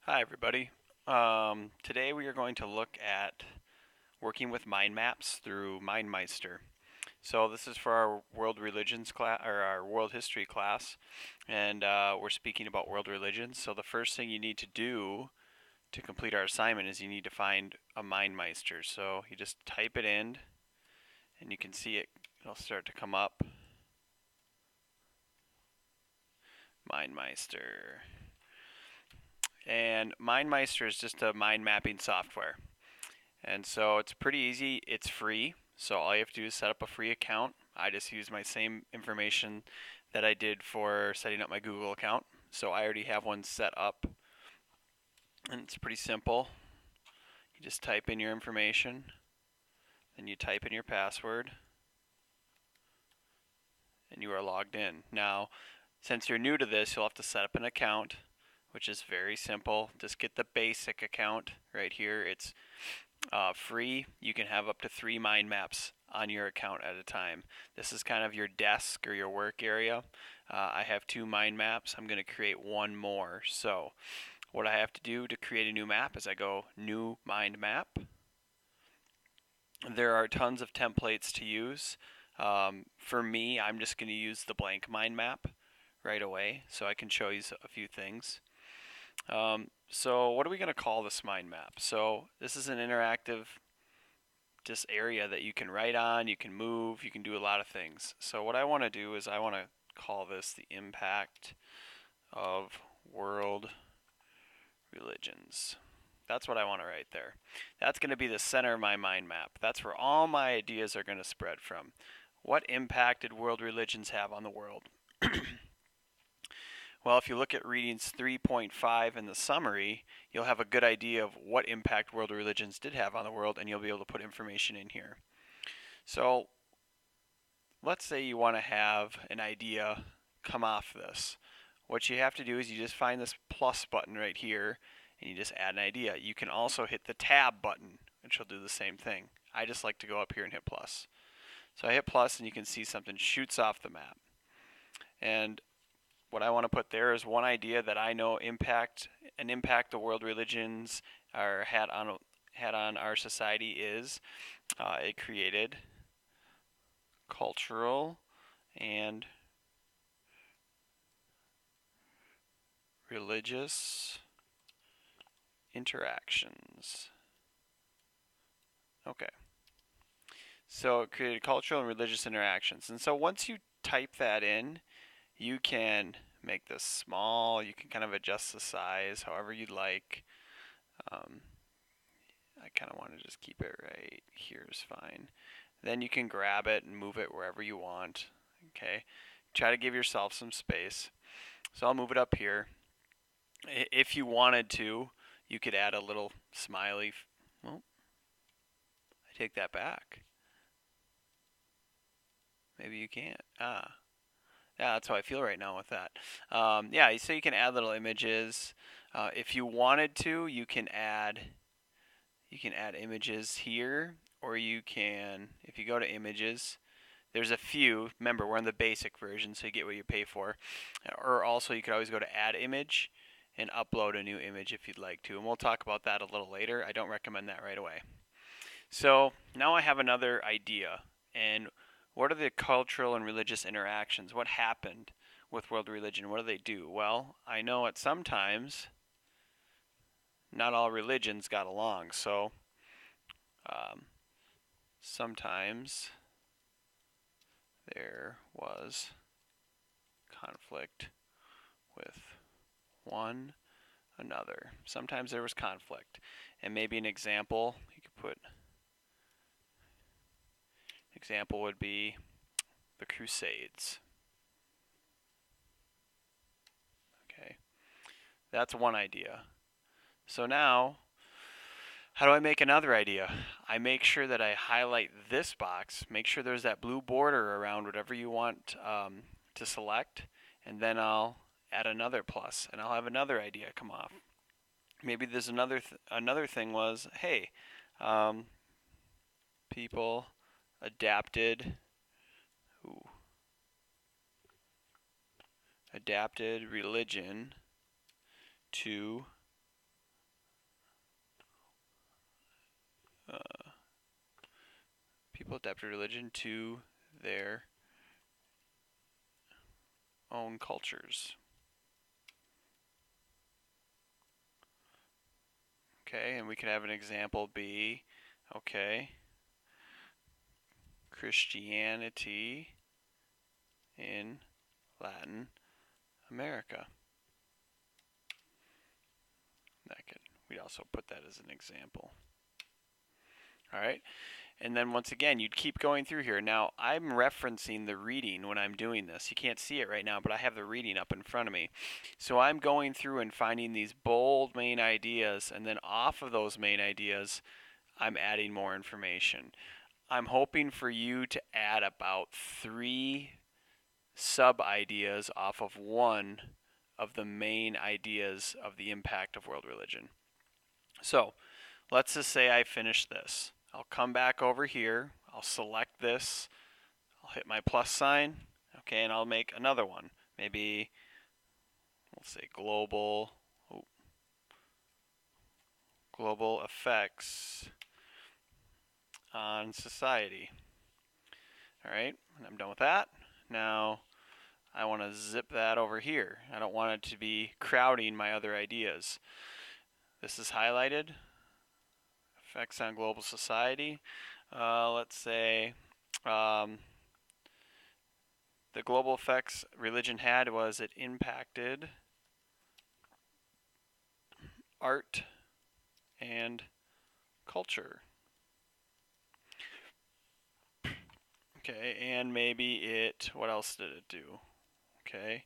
Hi everybody. Today we are going to look at working with mind maps through Meister. So this is for our world religions class or our world history class, and we're speaking about world religions. So the first thing you need to do to complete our assignment is you need to find a Meister. So you just type it in, and you can see it'll start to come up. Meister. And Meister is just a mind mapping software. And so it's pretty easy. It's free. So all you have to do is set up a free account. I just use my same information that I did for setting up my Google account. So I already have one set up. And it's pretty simple. You just type in your information, then you type in your password, and you are logged in. Now, since you're new to this, you'll have to set up an account, which is very simple. Just get the basic account right here. It's free. You can have up to 3 mind maps on your account at a time. This is kind of your desk or your work area. I have 2 mind maps. I'm going to create one more. So what I have to do to create a new map is I go new mind map. There are tons of templates to use. For me, I'm just going to use the blank mind map right away so I can show you a few things. So what are we going to call this mind map? So this is an interactive just area that you can write on, you can move, you can do a lot of things. So what I want to do is I want to call this the impact of world religions. That's what I want to write there. That's going to be the center of my mind map. That's where all my ideas are going to spread from. What impact did world religions have on the world? Well, if you look at readings 3.5 in the summary, you'll have a good idea of what impact world religions did have on the world, and you'll be able to put information in here. So let's say you want to have an idea come off this. What you have to do is you just find this plus button right here, and you just add an idea. You can also hit the tab button, which will do the same thing. I just like to go up here and hit plus. So I hit plus, and you can see something shoots off the map. And what I want to put there is one idea that I know impact the world religions had on our society is it created cultural and religious interactions. Okay. So it created cultural and religious interactions. And so once you type that in, you can make this small. You can kind of adjust the size however you'd like. I kind of want to just keep it right here is fine. Then you can grab it and move it wherever you want. Okay. Try to give yourself some space. So I'll move it up here. If you wanted to, you could add a little smiley. Well, I take that back. Maybe you can't. Yeah, that's how I feel right now with that. Yeah, so you can add little images. If you wanted to, you can add images here, or you can, if you go to images, there's a few. Remember, we're on the basic version, so you get what you pay for. Or also, you could always go to add image and upload a new image if you'd like to. And we'll talk about that a little later. I don't recommend that right away. So now I have another idea. And what are the cultural and religious interactions? What happened with world religion? What do they do? Well, I know at sometimes not all religions got along. So sometimes there was conflict with one another. Sometimes there was conflict. And maybe an example, you could put, example would be the Crusades. Okay, that's one idea. So now, how do I make another idea? I make sure that I highlight this box, make sure there's that blue border around whatever you want to select, and then I'll add another plus, and I'll have another idea come off. Maybe there's another thing was, hey, people adapted adapted religion to uh, people adapted religion to their own cultures. Okay, and we can have an example be, okay, Christianity in Latin America. We'd also put that as an example. All right, and then once again, you'd keep going through here. Now, I'm referencing the reading when I'm doing this. You can't see it right now, but I have the reading up in front of me. So I'm going through and finding these bold main ideas, and then off of those main ideas, I'm adding more information. I'm hoping for you to add about 3 sub-ideas off of one of the main ideas of the impact of world religion. So, let's just say I finish this. I'll come back over here, I'll select this, I'll hit my plus sign, okay, and I'll make another one. Maybe, let's say global effects on society. All right, and I'm done with that. Now, I want to zip that over here. I don't want it to be crowding my other ideas. This is highlighted. Effects on global society. Let's say the global effects religion had was it impacted art and culture. Okay, and maybe it, what else did it do? Okay,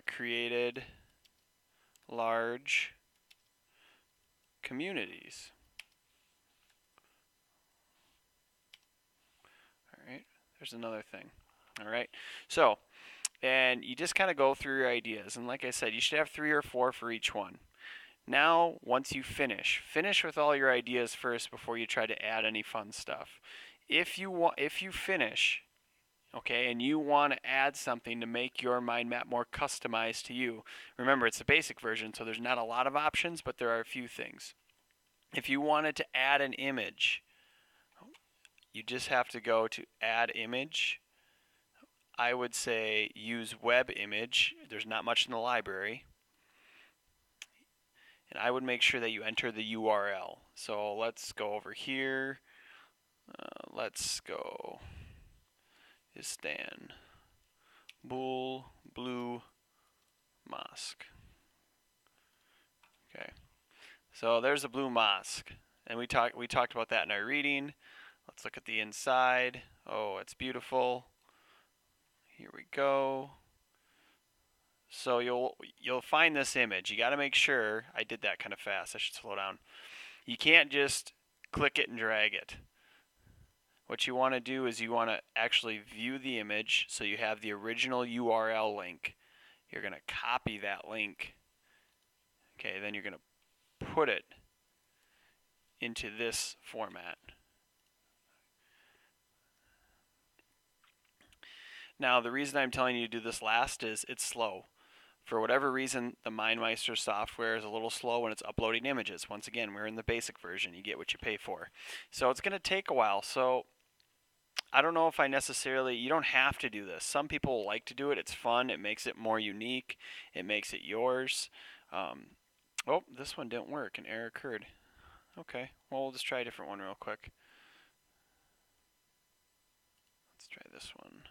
created large communities. All right, there's another thing. All right, so, and you just kind of go through your ideas. And like I said, you should have 3 or 4 for each one. Now, once you finish with all your ideas first before you try to add any fun stuff. If you finish, okay, and you want to add something to make your mind map more customized to you, remember it's the basic version, so there's not a lot of options, but there are a few things. If you wanted to add an image, you just have to go to add image. I would say use web image. There's not much in the library. And I would make sure that you enter the URL. So let's go over here. Let's go Istanbul Blue Mosque. Okay, so there's a blue mosque, and we talked about that in our reading. Let's look at the inside. Oh, it's beautiful. Here we go. So you'll find this image. You got to make sure. I did that kind of fast. I should slow down. You can't just click it and drag it. What you want to do is you want to actually view the image so you have the original URL link. You're going to copy that link. Okay, then you're going to put it into this format. Now, the reason I'm telling you to do this last is it's slow. For whatever reason, the Meister software is a little slow when it's uploading images. Once again, we're in the basic version. You get what you pay for. So it's going to take a while. So I don't know if I necessarily, you don't have to do this. Some people like to do it. It's fun. It makes it more unique. It makes it yours. Oh, this one didn't work. An error occurred. Okay, well, we'll just try a different one real quick. Let's try this one.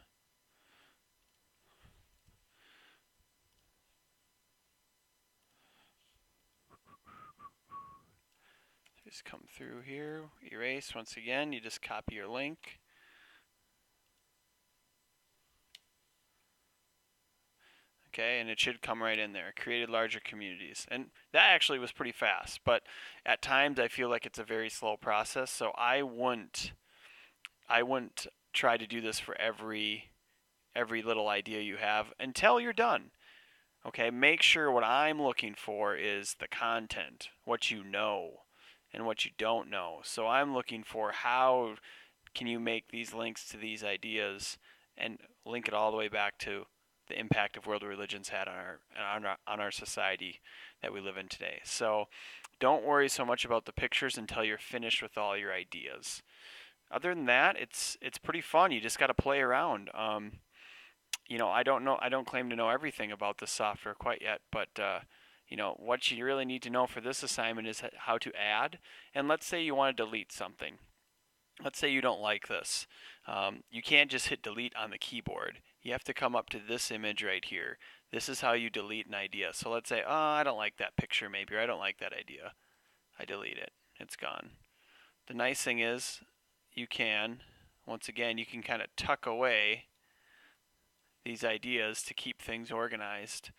Just come through here, erase once again, you just copy your link. Okay, and it should come right in there. Created larger communities. And that actually was pretty fast, but at times I feel like it's a very slow process, so I wouldn't try to do this for every little idea you have until you're done. Okay, make sure what I'm looking for is the content, what you know and what you don't know. So I'm looking for how can you make these links to these ideas and link it all the way back to the impact of world religions had on our society that we live in today. So don't worry so much about the pictures until you're finished with all your ideas. Other than that, it's pretty fun. You just got to play around. I don't know. I don't claim to know everything about this software quite yet, but what you really need to know for this assignment is how to add. And let's say you want to delete something. Let's say you don't like this. You can't just hit delete on the keyboard. You have to come up to this image right here. This is how you delete an idea. So let's say, oh, I don't like that picture maybe, or I don't like that idea. I delete it. It's gone. The nice thing is once again, you can kind of tuck away these ideas to keep things organized.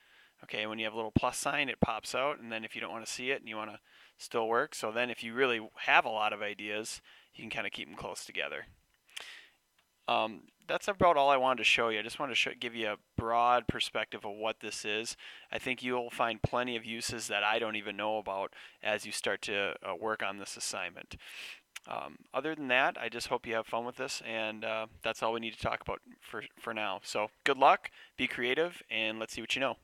Okay, when you have a little plus sign, it pops out, and then if you don't want to see it and you want to still work, so then if you really have a lot of ideas, you can kind of keep them close together. That's about all I wanted to show you. I just wanted to give you a broad perspective of what this is. I think you'll find plenty of uses that I don't even know about as you start to work on this assignment. Other than that, I just hope you have fun with this, and that's all we need to talk about for now. So good luck, be creative, and let's see what you know.